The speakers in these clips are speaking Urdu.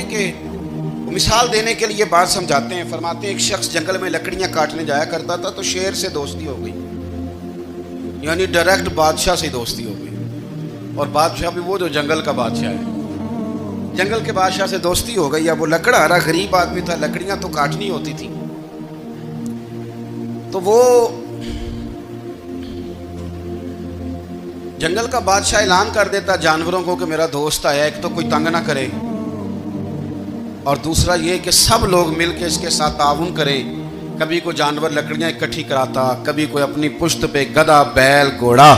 ہیں کہ مثال دینے کے لیے بات سمجھاتے ہیں. فرماتے ہیں ایک شخص جنگل میں لکڑیاں کاٹنے جایا کرتا تھا تو شیر سے دوستی ہو گئی, یعنی ڈائریکٹ بادشاہ سے دوستی ہو گئی. اور بادشاہ بھی وہ جو جنگل کا بادشاہ ہے, جنگل کے بادشاہ سے دوستی ہو گئی. اب وہ لکڑہارا غریب آدمی تھا, لکڑیاں تو کاٹنی ہوتی تھی. تو وہ جنگل کا بادشاہ اعلان کر دیتا جانوروں کو کہ میرا دوست آیا, ایک تو کوئی تنگ نہ کرے, اور دوسرا یہ کہ سب لوگ مل کے اس کے ساتھ تعاون کریں. کبھی کوئی جانور لکڑیاں اکٹھی کراتا, کبھی کوئی اپنی پشت پہ گدھا, بیل, گھوڑا,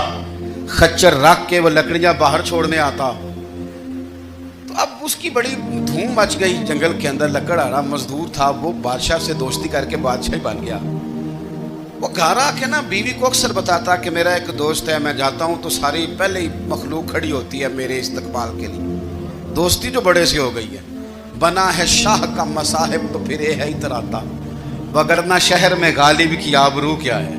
خچر رکھ کے وہ لکڑیاں باہر چھوڑنے آتا. تو اب اس کی بڑی دھوم مچ گئی جنگل کے اندر. لکڑہارا مزدور تھا, وہ بادشاہ سے دوستی کر کے بادشاہ ہی بن گیا. وہ گھر آ کے نا بیوی کو اکثر بتاتا کہ میرا ایک دوست ہے, میں جاتا ہوں تو ساری پہلے ہی مخلوق کھڑی ہوتی ہے میرے استقبال کے لیے. دوستی جو بڑے سے ہو گئی ہے. بنا ہے شاہ کا مصاحب تو پھر یہ ہے اتراتا, وگرنہ شہر میں غالب کی آبرو کیا ہے.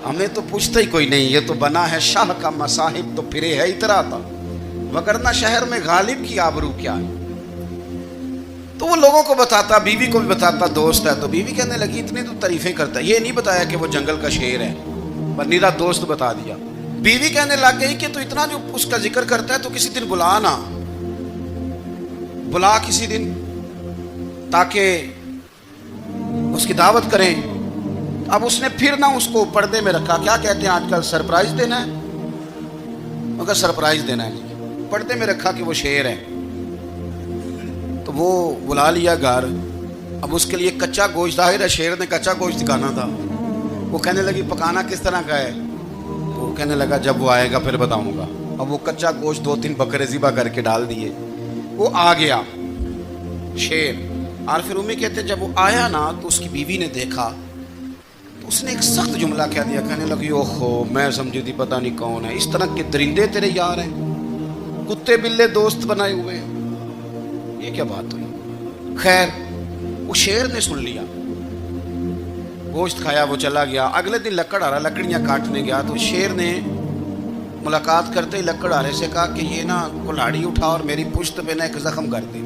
ہمیں تو پوچھتا ہی کوئی نہیں, یہ تو بنا ہے شاہ کا مصاحب تو پھر یہ ہے اتراتا, وگرنہ شہر میں غالب کی آبرو کیا ہے. تو وہ لوگوں کو بتاتا, بیوی کو بھی بتاتا دوست ہے. تو بیوی کہنے لگی اتنی تو تعریفیں کرتا ہے, یہ نہیں بتایا کہ وہ جنگل کا شیر ہے, پر نیرا دوست بتا دیا. بیوی کہنے لگ گئی کہ تو اتنا جو اس کا ذکر کرتا ہے تو کسی دن بلا نا, بلا کسی دن تاکہ اس کی دعوت کریں. اب اس نے پھر نہ اس کو پردے میں رکھا. کیا کہتے ہیں آج کل, سرپرائز دینا ہے, مگر سرپرائز دینا ہے, پردے میں رکھا کہ وہ شیر ہے. تو وہ بلا لیا گھر. اب اس کے لیے کچا گوشت, ظاہر ہے شیر نے کچا گوشت دکھانا تھا. وہ کہنے لگی پکانا کس طرح کا ہے. وہ کہنے لگا جب وہ آئے گا پھر بتاؤں گا. اب وہ کچا گوشت 2-3 بکرے ذبح کر کے ڈال دیے. وہ آ گیا شیر. اور پھر امی کہتے جب وہ آیا نا تو اس کی بیوی نے دیکھا تو اس نے ایک سخت جملہ کہہ دیا. کہنے لگی اوہو, میں سمجھی تھی پتہ نہیں کون ہے, اس طرح کے درندے تیرے یار ہیں, کتے بلے دوست بنائے ہوئے ہیں, یہ کیا بات ہوئی. خیر وہ شیر نے سن لیا, گوشت کھایا, وہ چلا گیا. اگلے دن لکڑہارا لکڑیاں کاٹنے گیا تو شیر نے ملاقات کرتے ہی لکڑہارے سے کہا کہ یہ نا کلاڑی اٹھا اور میری پشت پہ نا ایک زخم کر دے.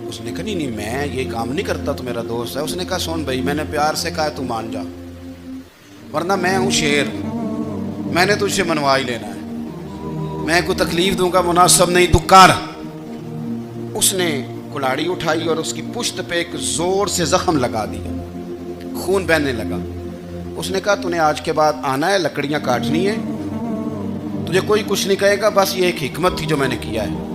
اس نے کہا نہیں میں یہ کام نہیں کرتا, تو میرا دوست ہے. اس نے کہا سن بھائی, میں نے پیار سے کہا تو مان جا, ورنہ میں ہوں شیر, میں نے تجھ سے منوا ہی لینا ہے, میں کوئی تکلیف دوں گا مناسب نہیں, تو کر. اس نے کلاڑی اٹھائی اور اس کی پشت پہ ایک زور سے زخم لگا دیا, خون بہنے لگا. اس نے کہا تو نے آج کے بعد آنا ہے, لکڑیاں کاٹنی ہے, تجھے کوئی کچھ نہیں کہے گا, بس یہ ایک حکمت تھی جو میں نے کیا ہے.